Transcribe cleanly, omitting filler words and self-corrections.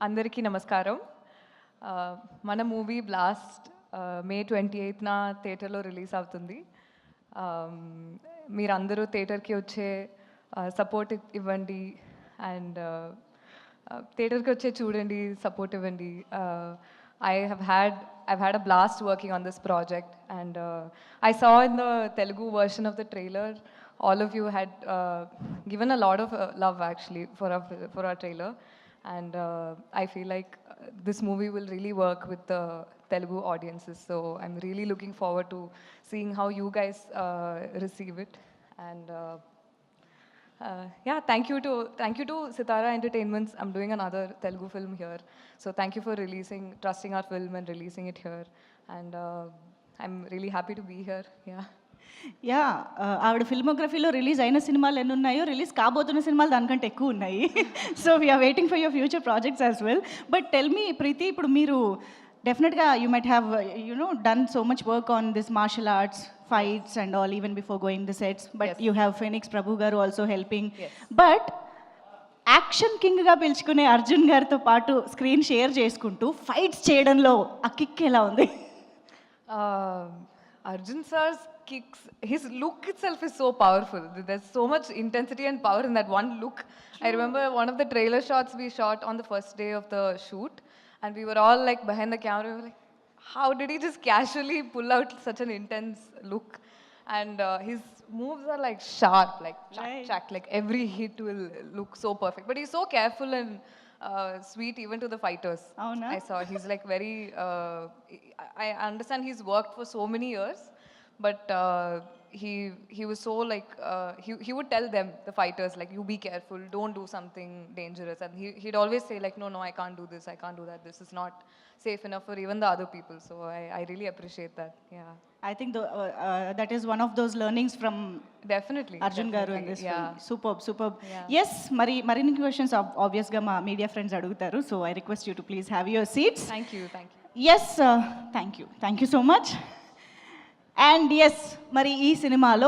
అందరికీ నమస్కారం. మన మూవీ బ్లాస్ట్ మే 28న థియేటర్లో రిలీజ్ అవుతుంది. మీరందరూ థియేటర్కి వచ్చే సపోర్ట్ ఇవ్వండి అండ్ థియేటర్కి వచ్చే చూడండి, సపోర్ట్ ఇవ్వండి. I've had a blast working on this project, and I saw in the Telugu version of the trailer, all of you had given a lot of love actually for our trailer, and I feel like this movie will really work with the Telugu audiences. So I'm really looking forward to seeing how you guys receive it, and yeah, thank you to Sitara Entertainments. I'm doing another Telugu film here, so thank you for trusting our film and releasing it here, and I'm really happy to be here. Yeah ఆవిడ ఫిల్మోగ్రఫీలో release అయిన సినిమాలు ఎన్ని ఉన్నాయో release కాబోతున్న సినిమాలు దానికంటే ఎక్కువ ఉన్నాయి. So we are waiting for your future projects as well. But tell me Preethi, ఇప్పుడు మీరు డెఫినెట్గా you might have done so much work on this martial arts fights and all even before going the sets, but you have Phoenix Prabhu garu also helping. But action కింగ్గా పిలుచుకునే అర్జున్ గారితో పాటు screen share చేసుకుంటూ fights చేయడంలో ఆ కిక్ ఎలా ఉంది? Arjun sir's kicks, his look itself is so powerful. There's so much intensity and power in that one look. I remember one of the trailer shots we shot on the first day of the shoot, and we were all like behind the camera, we were like, how did he just casually pull out such an intense look? And his moves are like sharp, like chack, like every hit will look so perfect. But he's so careful and sweet even to the fighters. Oh, no? I saw he's like very I understand he's worked for so many years, but he was so like he would tell them, the fighters, like, you be careful, don't do something dangerous, and he'd always say like, no, I can't do this, I can't do that, this is not safe enough for even the other people. So I really appreciate that. I think that is one of those learnings from Definitely Arjun garu in this film. Superb. Yeah. Yes, marini questions obvious ga ma media friends adugutaru, so I request you to please have your seats. Thank you. Yes, thank you so much. And yes, మరి ఈ సినిమాలో